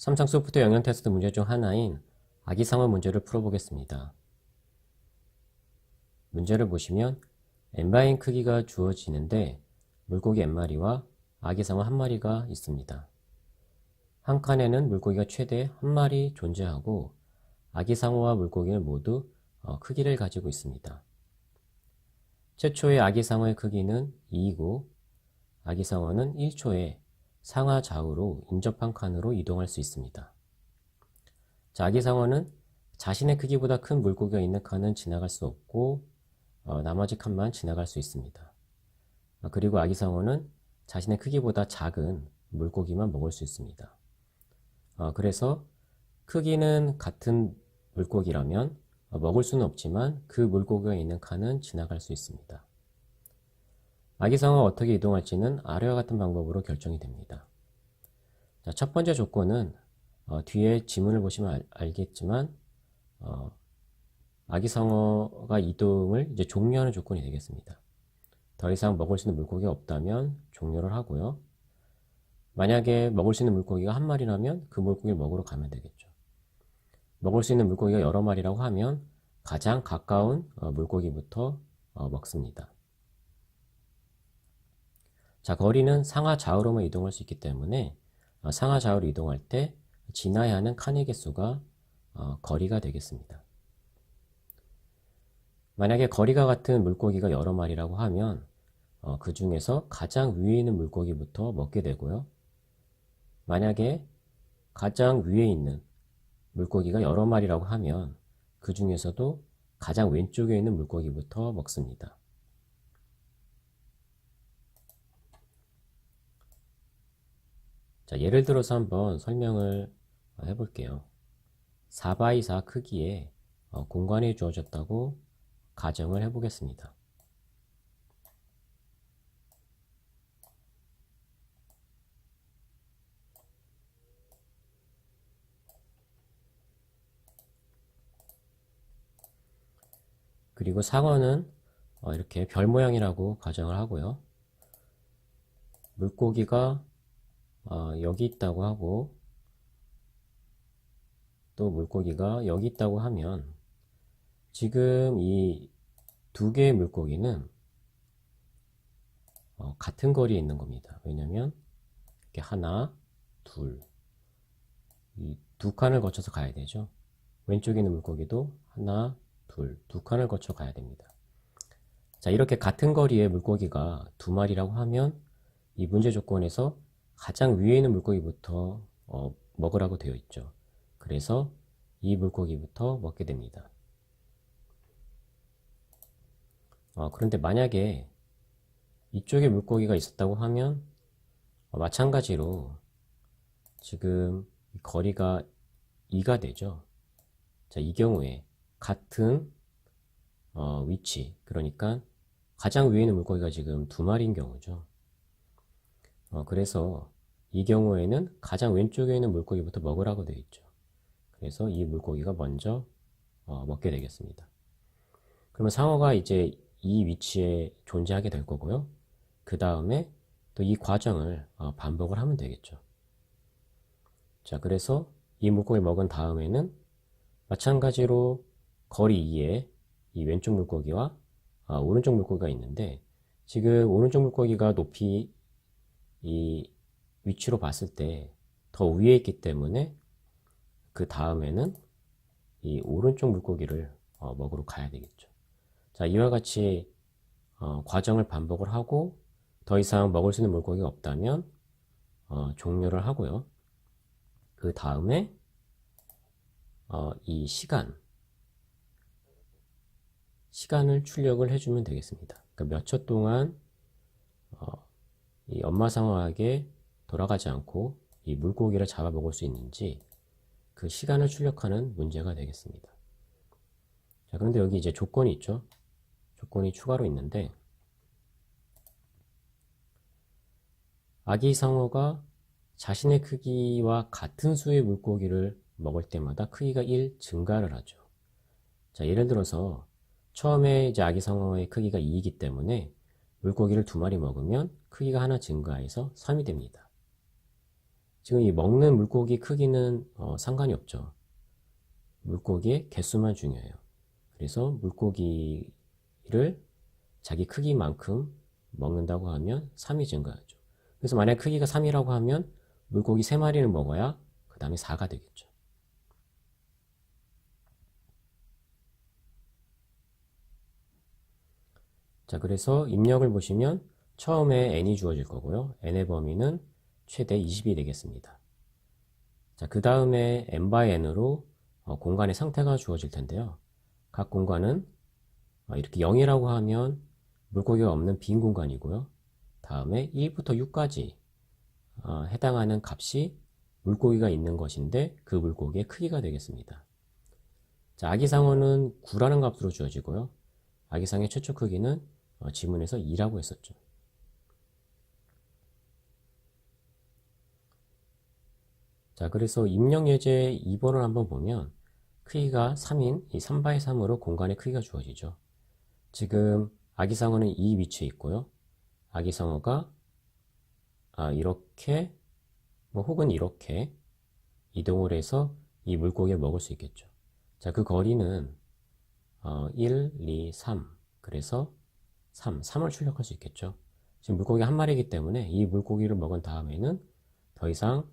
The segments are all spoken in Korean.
삼성 소프트웨어 영역 테스트 문제 중 하나인 아기상어 문제를 풀어보겠습니다. 문제를 보시면 엠바인 크기가 주어지는데 물고기 N마리와 아기상어 1마리가 있습니다. 한 칸에는 물고기가 최대 1마리 존재하고 아기상어와 물고기는 모두 크기를 가지고 있습니다. 최초의 아기상어의 크기는 2이고 아기상어는 1초에 상하 좌우로 인접한 칸으로 이동할 수 있습니다. 자, 아기상어는 자신의 크기보다 큰 물고기가 있는 칸은 지나갈 수 없고 나머지 칸만 지나갈 수 있습니다. 그리고 아기상어는 자신의 크기보다 작은 물고기만 먹을 수 있습니다. 그래서 크기는 같은 물고기라면 먹을 수는 없지만 그 물고기가 있는 칸은 지나갈 수 있습니다. 아기상어가 어떻게 이동할지는 아래와 같은 방법으로 결정이 됩니다. 자, 첫 번째 조건은 뒤에 지문을 보시면 알겠지만 아기상어가 이동을 이제 종료하는 조건이 되겠습니다. 더 이상 먹을 수 있는 물고기가 없다면 종료를 하고요. 만약에 먹을 수 있는 물고기가 1마리라면 그 물고기를 먹으러 가면 되겠죠. 먹을 수 있는 물고기가 여러 마리라고 하면 가장 가까운 물고기부터 먹습니다. 자, 거리는 상하 좌우로만 이동할 수 있기 때문에 상하 좌우로 이동할 때 지나야 하는 칸의 개수가 거리가 되겠습니다. 만약에 거리가 같은 물고기가 여러 마리라고 하면 그 중에서 가장 위에 있는 물고기부터 먹게 되고요. 만약에 가장 위에 있는 물고기가 여러 마리라고 하면 그 중에서도 가장 왼쪽에 있는 물고기부터 먹습니다. 자, 예를 들어서 한번 설명을 해볼게요. 4x4 크기의 공간이 주어졌다고 가정을 해보겠습니다. 그리고 상어는 이렇게 별 모양이라고 가정을 하고요. 물고기가 여기 있다고 하고 또 물고기가 여기 있다고 하면 지금 이 두 개의 물고기는 같은 거리에 있는 겁니다. 왜냐면 이렇게 하나, 둘, 이 두 칸을 거쳐서 가야 되죠. 왼쪽에 있는 물고기도 하나, 둘, 두 칸을 거쳐 가야 됩니다. 자, 이렇게 같은 거리의 물고기가 2마리라고 하면 이 문제 조건에서 가장 위에 있는 물고기부터 먹으라고 되어 있죠. 그래서 이 물고기부터 먹게 됩니다. 그런데 만약에 이쪽에 물고기가 있었다고 하면 마찬가지로 지금 거리가 2가 되죠. 자, 이 경우에 같은 위치, 그러니까 가장 위에 있는 물고기가 지금 2마리인 경우죠. 그래서 이 경우에는 가장 왼쪽에 있는 물고기부터 먹으라고 되어 있죠. 그래서 이 물고기가 먼저 먹게 되겠습니다. 그러면 상어가 이제 이 위치에 존재하게 될 거고요. 그 다음에 또 이 과정을 반복을 하면 되겠죠. 자, 그래서 이 물고기를 먹은 다음에는 마찬가지로 거리 2에 이 왼쪽 물고기와 오른쪽 물고기가 있는데 지금 오른쪽 물고기가 높이 이 위치로 봤을 때 더 위에 있기 때문에 그 다음에는 이 오른쪽 물고기를 먹으러 가야 되겠죠. 자, 이와 같이 과정을 반복을 하고 더 이상 먹을 수 있는 물고기가 없다면 종료를 하고요. 그 다음에 이 시간을 출력을 해주면 되겠습니다. 그러니까 몇 초 동안 이 엄마 상어에게 돌아가지 않고 이 물고기를 잡아 먹을 수 있는지 그 시간을 출력하는 문제가 되겠습니다. 자, 그런데 여기 이제 조건이 있죠. 조건이 추가로 있는데 아기 상어가 자신의 크기와 같은 수의 물고기를 먹을 때마다 크기가 1 증가를 하죠. 자, 예를 들어서 처음에 이제 아기 상어의 크기가 2이기 때문에 물고기를 2마리 먹으면 크기가 하나 증가해서 3이 됩니다. 지금 이 먹는 물고기 크기는 상관이 없죠. 물고기의 개수만 중요해요. 그래서 물고기를 자기 크기만큼 먹는다고 하면 3이 증가하죠. 그래서 만약 크기가 3이라고 하면 물고기 3마리를 먹어야 그 다음에 4가 되겠죠. 자, 그래서 입력을 보시면 처음에 n이 주어질 거고요. n의 범위는 최대 20이 되겠습니다. 자, 그 다음에 n by n으로 공간의 상태가 주어질 텐데요. 각 공간은 이렇게 0이라고 하면 물고기가 없는 빈 공간이고요. 다음에 1부터 6까지 해당하는 값이 물고기가 있는 것인데 그 물고기의 크기가 되겠습니다. 자, 아기상어는 9라는 값으로 주어지고요. 아기상어의 최초 크기는 지문에서 2라고 했었죠. 자, 그래서 입력 예제 2번을 한번 보면 크기가 3인 이 3x3으로 공간의 크기가 주어지죠. 지금 아기상어는 이 위치에 있고요. 아기상어가 이렇게 혹은 이렇게 이동을 해서 이 물고기를 먹을 수 있겠죠. 자, 그 거리는 1, 2, 3 그래서 3을 출력할 수 있겠죠. 지금 물고기 한 마리이기 때문에 이 물고기를 먹은 다음에는 더 이상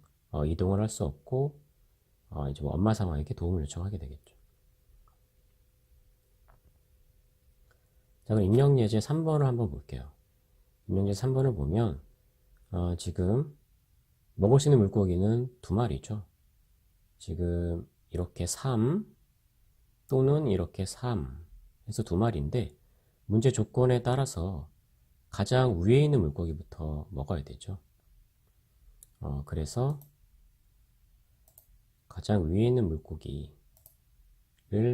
이동을 할 수 없고 이제 엄마 상어에게 도움을 요청하게 되겠죠. 자, 그럼 입력 예제 3번을 한번 볼게요. 입력 예제 3번을 보면 지금 먹을 수 있는 물고기는 2마리죠. 지금 이렇게 3 또는 이렇게 3 해서 2마리인데 문제 조건에 따라서 가장 위에 있는 물고기부터 먹어야 되죠. 그래서 가장 위에 있는 물고기를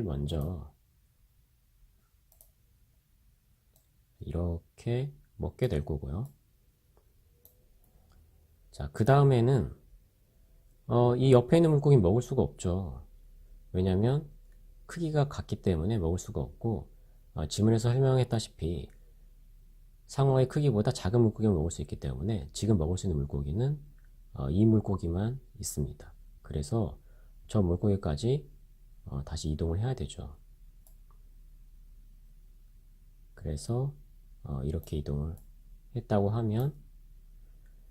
먼저 이렇게 먹게 될 거고요. 자, 그 다음에는 이 옆에 있는 물고기 먹을 수가 없죠. 왜냐면 크기가 같기 때문에 먹을 수가 없고 지문에서 설명했다시피 상어의 크기보다 작은 물고기를 먹을 수 있기 때문에 지금 먹을 수 있는 물고기는 이 물고기만 있습니다. 그래서 저 물고기까지 다시 이동을 해야 되죠. 그래서 이렇게 이동을 했다고 하면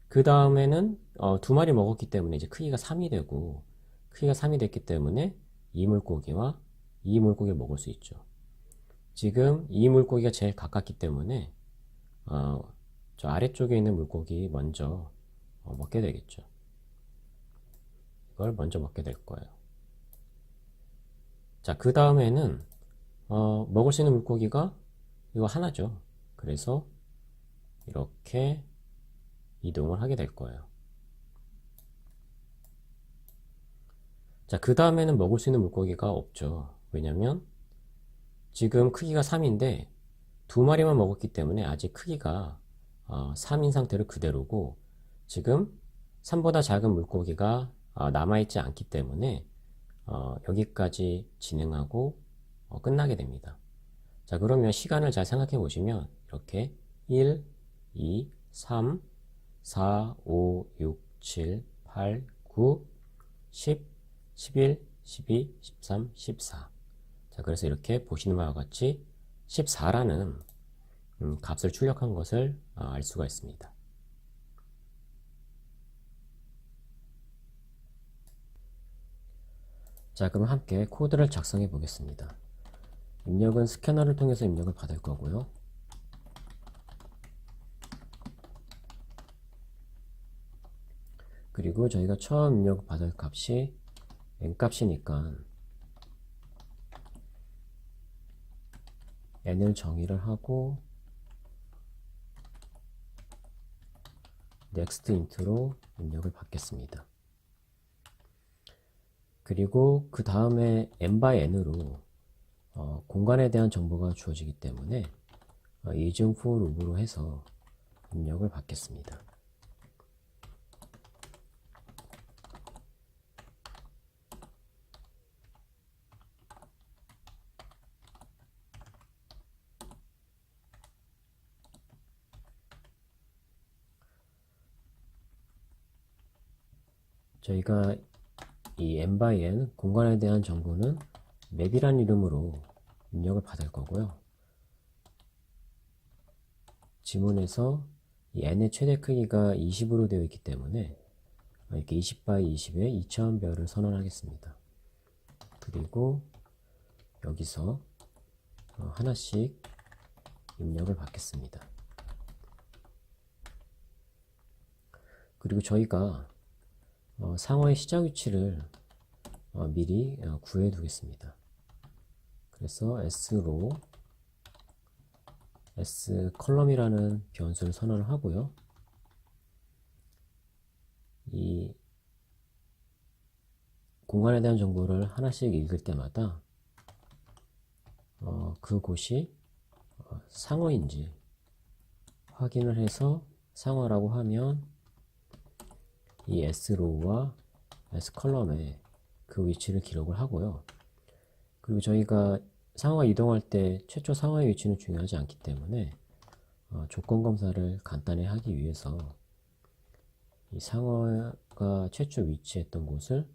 그 다음에는 2마리 먹었기 때문에 이제 크기가 3이 되고 크기가 3이 됐기 때문에 이 물고기와 이 물고기를 먹을 수 있죠. 지금 이 물고기가 제일 가깝기 때문에 저 아래쪽에 있는 물고기 먼저 먹게 되겠죠. 이걸 먼저 먹게 될 거예요. 자, 그 다음에는 먹을 수 있는 물고기가 이거 하나죠. 그래서 이렇게 이동을 하게 될 거예요. 자, 그 다음에는 먹을 수 있는 물고기가 없죠. 왜냐면 지금 크기가 3인데 2마리만 먹었기 때문에 아직 크기가 3인 상태로 그대로고 지금 3보다 작은 물고기가 남아있지 않기 때문에 여기까지 진행하고 끝나게 됩니다. 자, 그러면 시간을 잘 생각해 보시면 이렇게 1, 2, 3, 4, 5, 6, 7, 8, 9, 10, 11, 12, 13, 14. 자, 그래서 이렇게 보시는 바와 같이 14라는 값을 출력한 것을 알 수가 있습니다. 자, 그럼 함께 코드를 작성해 보겠습니다. 입력은 스캐너를 통해서 입력을 받을 거고요. 그리고 저희가 처음 입력 받을 값이 n값이니까 n을 정의를 하고 next int로 입력을 받겠습니다. 그리고 그 다음에 n by n으로 공간에 대한 정보가 주어지기 때문에 이중 for loop로 해서 입력을 받겠습니다. 저희가 이 n/n 공간에 대한 정보는 맵이란 이름으로 입력을 받을 거고요. 지문에서 이 n의 최대 크기가 20으로 되어 있기 때문에 이렇게 20x20에 2000별을 선언하겠습니다. 그리고 여기서 하나씩 입력을 받겠습니다. 그리고 저희가 상어의 시작 위치를 미리 구해 두겠습니다. 그래서 s로 scolumn이라는 변수를 선언을 하고요. 이 공간에 대한 정보를 하나씩 읽을 때마다 그곳이 상어인지 확인을 해서 상어라고 하면 이 srow와 scolumn에 그 위치를 기록을 하고요. 그리고 저희가 상어가 이동할 때 최초 상어의 위치는 중요하지 않기 때문에 조건 검사를 간단히 하기 위해서 이 상어가 최초 위치했던 곳을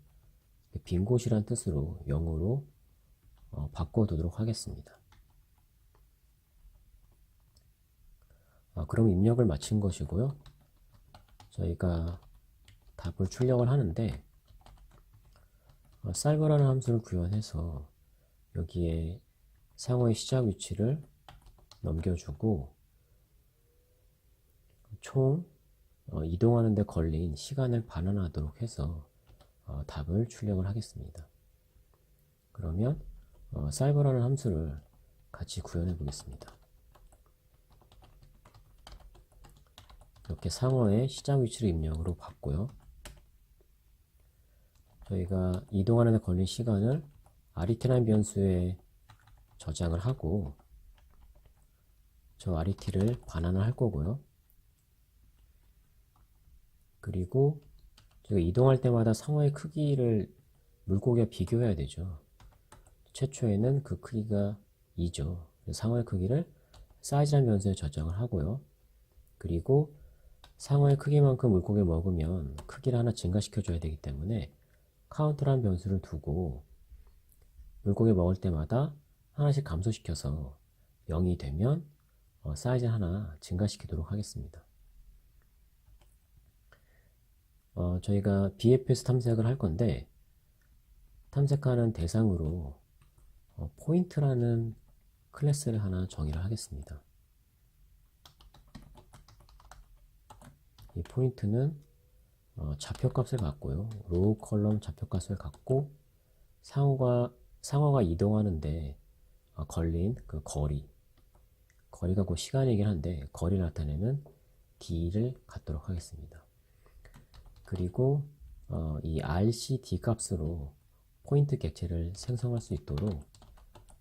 빈 곳이란 뜻으로 0으로 바꿔두도록 하겠습니다. 그럼 입력을 마친 것이고요. 저희가 답을 출력을 하는데 solve라는 함수를 구현해서 여기에 상어의 시작 위치를 넘겨주고 총 이동하는 데 걸린 시간을 반환하도록 해서 답을 출력을 하겠습니다. 그러면 solve라는 함수를 같이 구현해 보겠습니다. 이렇게 상어의 시작 위치를 입력으로 받고요. 저희가 이동하는 데 걸린 시간을 ret라는 변수에 저장을 하고 저 ret를 반환을 할 거고요. 그리고 저희가 이동할 때마다 상어의 크기를 물고기와 비교해야 되죠. 최초에는 그 크기가 2죠. 상어의 크기를 사이즈라는 변수에 저장을 하고요. 그리고 상어의 크기만큼 물고기를 먹으면 크기를 하나 증가시켜 줘야 되기 때문에 카운트라는 변수를 두고 물고기 먹을 때마다 하나씩 감소시켜서 0이 되면 사이즈 하나 증가시키도록 하겠습니다. 저희가 BFS 탐색을 할 건데 탐색하는 대상으로 포인트라는 클래스를 하나 정의를 하겠습니다. 이 포인트는 좌표값을 갖고요. 로우 컬럼 좌표값을 갖고 상어가 이동하는데 걸린 그 거리가 곧 시간이긴 한데 거리를 나타내는 d를 갖도록 하겠습니다. 그리고 이 rcd 값으로 포인트 객체를 생성할 수 있도록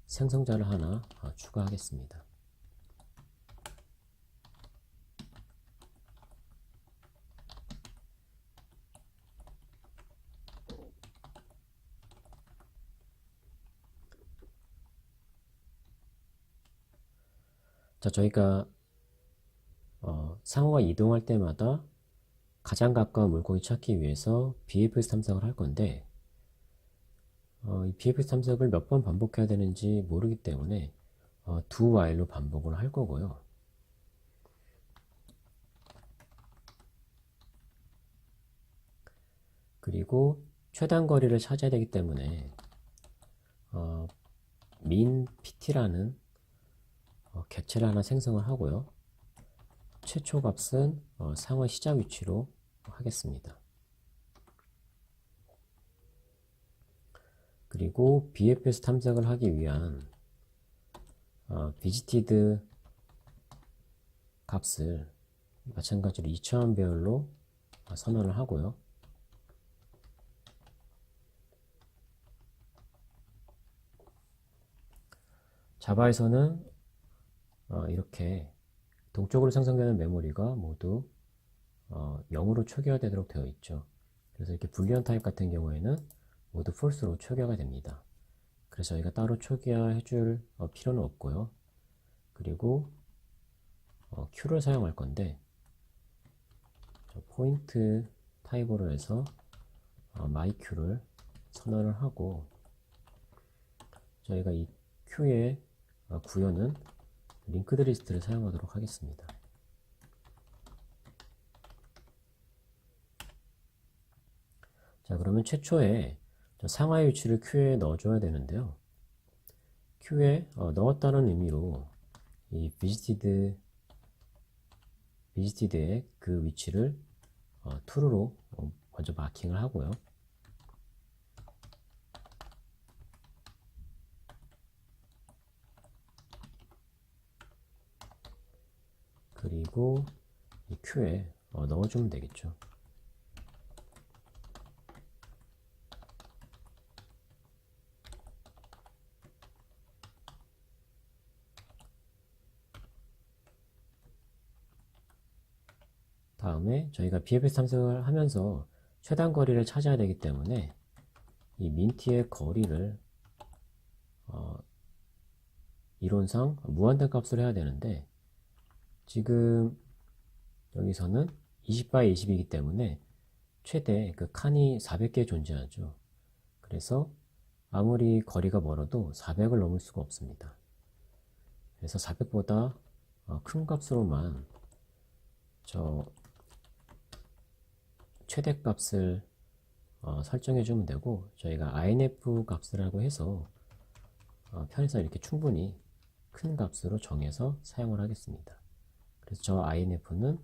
생성자를 하나 추가하겠습니다. 자, 저희가 상어가 이동할 때마다 가장 가까운 물고기 찾기 위해서 BFS 탐색을 할 건데 이 BFS 탐색을 몇 번 반복해야 되는지 모르기 때문에 do while로 반복을 할 거고요. 그리고 최단 거리를 찾아야 되기 때문에 min pt라는 객체를 하나 생성을 하고요. 최초 값은 상어 시작 위치로 하겠습니다. 그리고 BFS 탐색을 하기 위한 visited 값을 마찬가지로 2000배열로 선언을 하고요. 자바에서는 이렇게 동적으로 생성되는 메모리가 모두 0으로 초기화되도록 되어 있죠. 그래서 이렇게 불리언 타입 같은 경우에는 모두 false로 초기화가 됩니다. 그래서 저희가 따로 초기화해 줄 필요는 없고요. 그리고 Q를 사용할 건데 포인트 타입으로 해서 myQ를 선언을 하고 저희가 이 Q의 구현은 링크드 리스트를 사용하도록 하겠습니다. 자, 그러면 최초에 상하의 위치를 Q에 넣어줘야 되는데요. Q에 넣었다는 의미로 이 visited의 그 위치를 true로 먼저 마킹을 하고요. 그리고 이 Q에 넣어주면 되겠죠. 다음에 저희가 BFS 탐색을 하면서 최단 거리를 찾아야 되기 때문에 이 민트의 거리를 이론상 무한대 값으로 해야 되는데 지금 여기서는 20 x 20이기 때문에 최대 그 칸이 400개 존재하죠. 그래서 아무리 거리가 멀어도 400을 넘을 수가 없습니다. 그래서 400보다 큰 값으로만 최대 값을 설정해 주면 되고 저희가 inf 값이라고 해서 편에서 이렇게 충분히 큰 값으로 정해서 사용을 하겠습니다. 그래서 저 inf는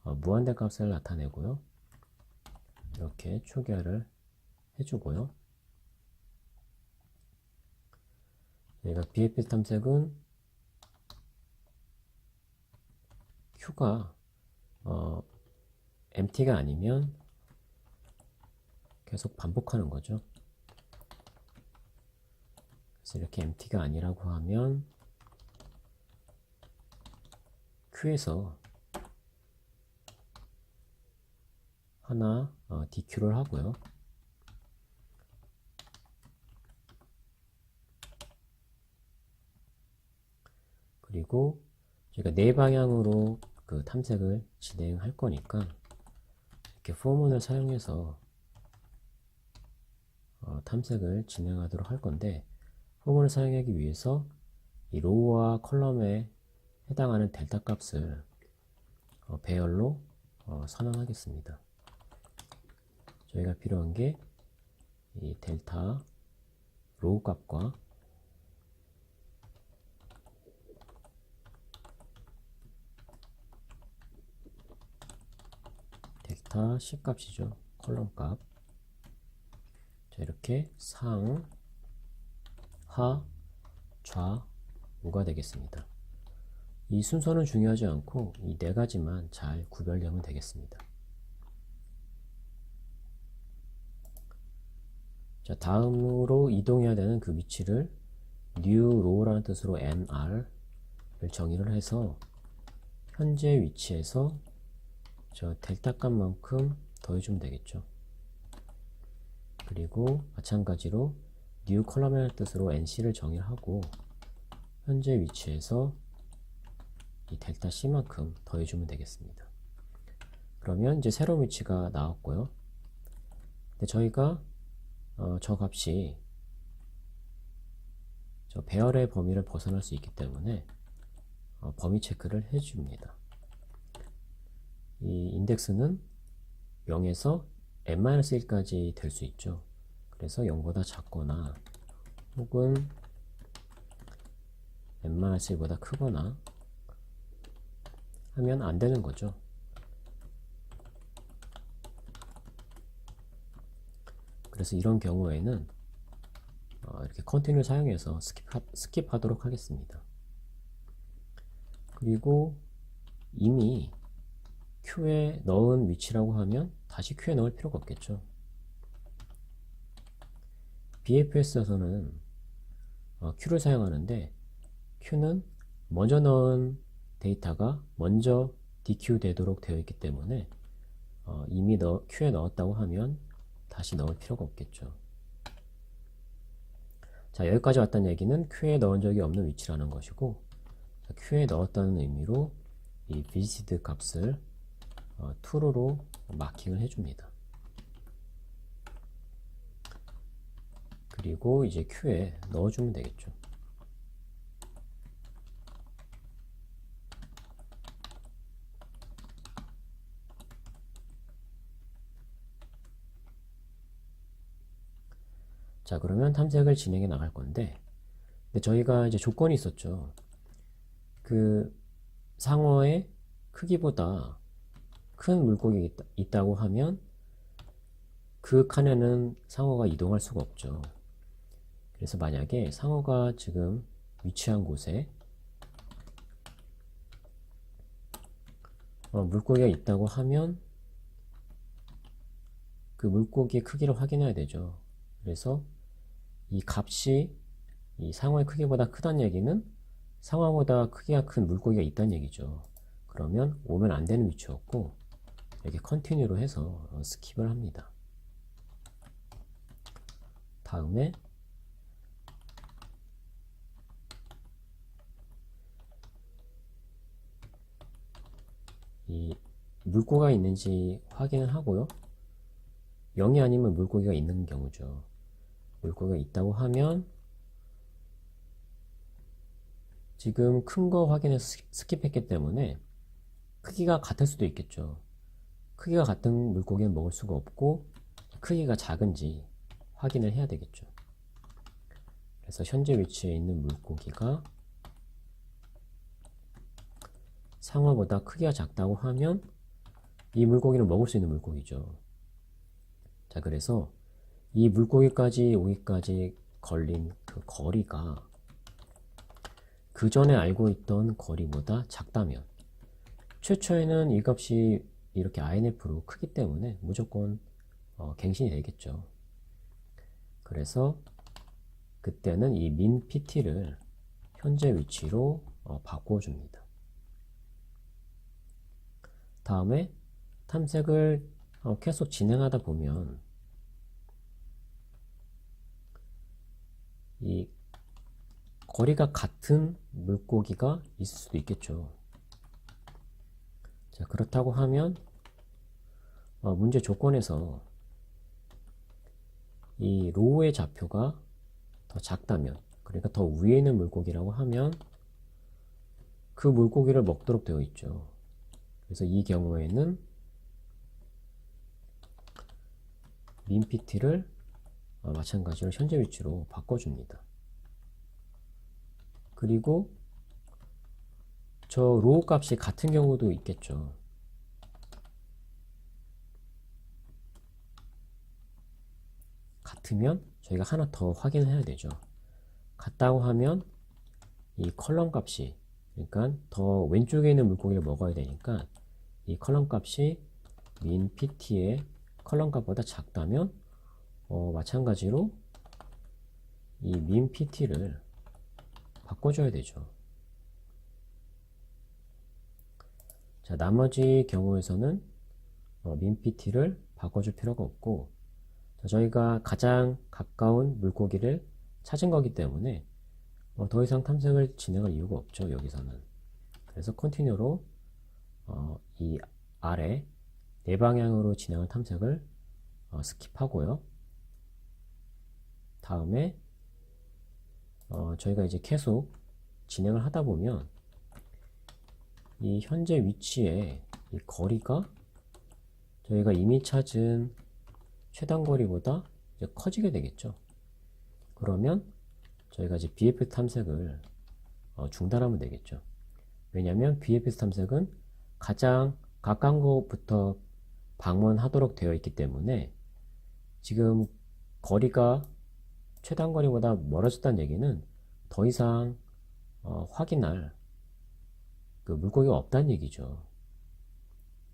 무한대 값을 나타내고요. 이렇게 초기화를 해주고요. 저희가 BFS 탐색은 Q가 empty가 아니면 계속 반복하는 거죠. 그래서 이렇게 empty가 아니라고 하면 Q에서 하나 DQ를 하고요. 그리고 저희가 네 방향으로 그 탐색을 진행할 거니까 이렇게 포문을 사용해서 탐색을 진행하도록 할 건데 포문을 사용하기 위해서 이 로우와 컬럼에 해당하는 델타 값을 배열로 선언하겠습니다. 저희가 필요한 게 이 델타 로우 값과 델타 C 값이죠. 컬럼 값. 자, 이렇게 상, 하, 좌, 우가 되겠습니다. 이 순서는 중요하지 않고 이 네 가지만 잘 구별되면 되겠습니다. 자, 다음으로 이동해야 되는 그 위치를 new row라는 뜻으로 nr을 정의를 해서 현재 위치에서 저 델타 값만큼 더해주면 되겠죠. 그리고 마찬가지로 new 컬럼이라는 뜻으로 nc를 정의를 하고 현재 위치에서 이 델타 c만큼 더해주면 되겠습니다. 그러면 이제 새로운 위치가 나왔고요. 근데 저희가 저 값이 저 배열의 범위를 벗어날 수 있기 때문에 범위 체크를 해줍니다. 이 인덱스는 0에서 n-1까지 될 수 있죠. 그래서 0보다 작거나 혹은 n-1보다 크거나 하면 안 되는 거죠. 그래서 이런 경우에는 이렇게 컨티뉴를 사용해서 스킵하도록 하겠습니다. 그리고 이미 Q에 넣은 위치라고 하면 다시 Q에 넣을 필요가 없겠죠. BFS에서는 Q를 사용하는데 Q는 먼저 넣은 데이터가 먼저 DQ 되도록 되어 있기 때문에 이미 Q에 넣었다고 하면 다시 넣을 필요가 없겠죠. 자, 여기까지 왔다는 얘기는 Q에 넣은 적이 없는 위치라는 것이고 Q에 넣었다는 의미로 이 visited 값을 true로 마킹을 해줍니다. 그리고 이제 Q에 넣어주면 되겠죠. 자, 그러면 탐색을 진행해 나갈 건데, 근데 저희가 이제 조건이 있었죠. 그 상어의 크기보다 큰 물고기가 있다고 하면 그 칸에는 상어가 이동할 수가 없죠. 그래서 만약에 상어가 지금 위치한 곳에 물고기가 있다고 하면 그 물고기의 크기를 확인해야 되죠. 그래서 이 값이 이 상어의 크기보다 크다는 얘기는 상어보다 크기가 큰 물고기가 있다는 얘기죠. 그러면 오면 안 되는 위치였고, 이렇게 컨티뉴로 해서 스킵을 합니다. 다음에 이 물고기가 있는지 확인을 하고요. 0이 아니면 물고기가 있는 경우죠. 물고기가 있다고 하면 지금 큰 거 확인해서 스킵했기 때문에 크기가 같을 수도 있겠죠. 크기가 같은 물고기는 먹을 수가 없고 크기가 작은지 확인을 해야 되겠죠. 그래서 현재 위치에 있는 물고기가 상어보다 크기가 작다고 하면 이 물고기는 먹을 수 있는 물고기죠. 자, 그래서 이 물고기까지 오기까지 걸린 그 거리가 그 전에 알고 있던 거리보다 작다면, 최초에는 이 값이 이렇게 INF로 크기 때문에 무조건 갱신이 되겠죠. 그래서 그때는 이 min pt를 현재 위치로 바꿔줍니다. 다음에 탐색을 계속 진행하다 보면 이 거리가 같은 물고기가 있을 수도 있겠죠. 자, 그렇다고 하면 문제 조건에서 이 로우의 좌표가 더 작다면, 그러니까 더 위에 있는 물고기라고 하면 그 물고기를 먹도록 되어 있죠. 그래서 이 경우에는 min pt를 마찬가지로 현재 위치로 바꿔줍니다. 그리고 저 로우 값이 같은 경우도 있겠죠. 같으면 저희가 하나 더 확인을 해야 되죠. 같다고 하면 이 컬럼 값이, 그러니까 더 왼쪽에 있는 물고기를 먹어야 되니까 이 컬럼 값이 min pt의 컬럼 값보다 작다면 마찬가지로 이 min pt를 바꿔줘야 되죠. 자, 나머지 경우에서는 min pt를 바꿔줄 필요가 없고, 자, 저희가 가장 가까운 물고기를 찾은 거기 때문에 더 이상 탐색을 진행할 이유가 없죠, 여기서는. 그래서 컨티뉴로 이 아래 네 방향으로 진행한 탐색을 스킵하고요. 다음에 저희가 이제 계속 진행을 하다 보면 이 현재 위치에 이 거리가 저희가 이미 찾은 최단 거리보다 이제 커지게 되겠죠. 그러면 저희가 이제 BFS 탐색을 중단하면 되겠죠. 왜냐하면 BFS 탐색은 가장 가까운 곳부터 방문하도록 되어 있기 때문에 지금 거리가 최단 거리보다 멀어졌다는 얘기는 더 이상 확인할 그 물고기가 없다는 얘기죠.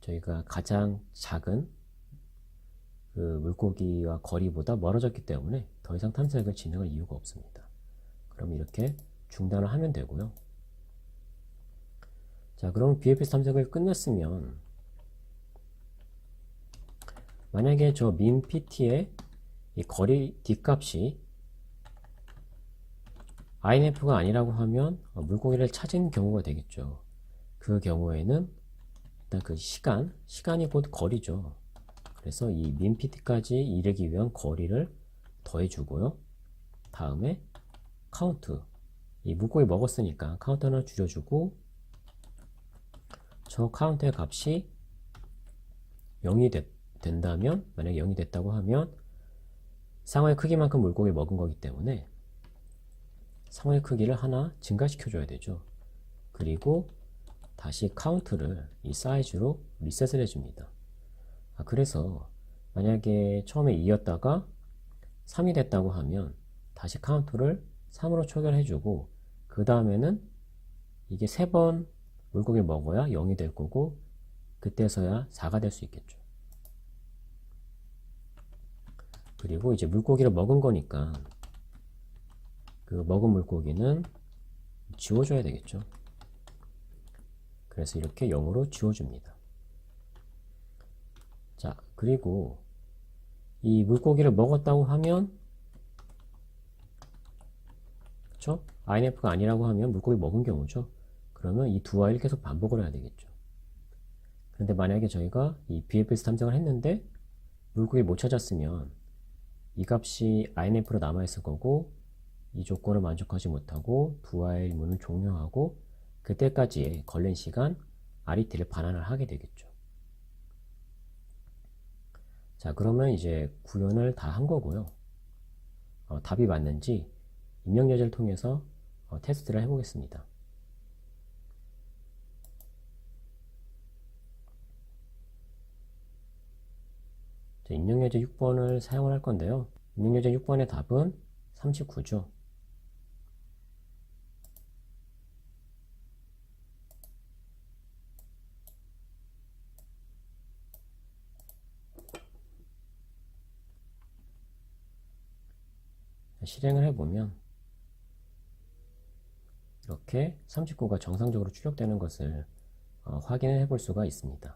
저희가 가장 작은 그 물고기와 거리보다 멀어졌기 때문에 더 이상 탐색을 진행할 이유가 없습니다. 그럼 이렇게 중단을 하면 되고요. 자, 그럼 BFS 탐색을 끝냈으면 만약에 저 min pt의 이 거리 뒷값이 INF가 아니라고 하면 물고기를 찾은 경우가 되겠죠. 그 경우에는 일단 그 시간이 곧 거리죠. 그래서 이 min pt까지 이르기 위한 거리를 더해주고요. 다음에 카운트, 이 물고기 먹었으니까 카운트는 줄여주고, 저 카운트의 값이 0이 된다면, 만약에 0이 됐다고 하면 상어의 크기만큼 물고기 먹은 거기 때문에 상어의 크기를 하나 증가시켜 줘야 되죠. 그리고 다시 카운트를 이 사이즈로 리셋을 해줍니다. 그래서 만약에 처음에 2였다가 3이 됐다고 하면 다시 카운트를 3으로 초기화해주고, 그 다음에는 이게 3번 물고기를 먹어야 0이 될 거고, 그때서야 4가 될 수 있겠죠. 그리고 이제 물고기를 먹은 거니까 그 먹은 물고기는 지워줘야 되겠죠. 그래서 이렇게 0으로 지워줍니다. 자, 그리고 이 물고기를 먹었다고 하면, 그쵸? INF가 아니라고 하면 물고기 먹은 경우죠. 그러면 이 두 while 계속 반복을 해야 되겠죠. 그런데 만약에 저희가 이 BFS 탐정을 했는데 물고기 못 찾았으면 이 값이 INF로 남아있을 거고, 이 조건을 만족하지 못하고 두 while 문을 종료하고 그때까지의 걸린 시간 RET를 반환을 하게 되겠죠. 자, 그러면 이제 구현을 다 한 거고요. 답이 맞는지 입력 예제를 통해서 테스트를 해보겠습니다. 자, 입력 예제 6번을 사용을 할 건데요. 입력 예제 6번의 답은 39죠. 실행을 해보면 이렇게 39가 정상적으로 출력되는 것을 확인해 볼 수가 있습니다.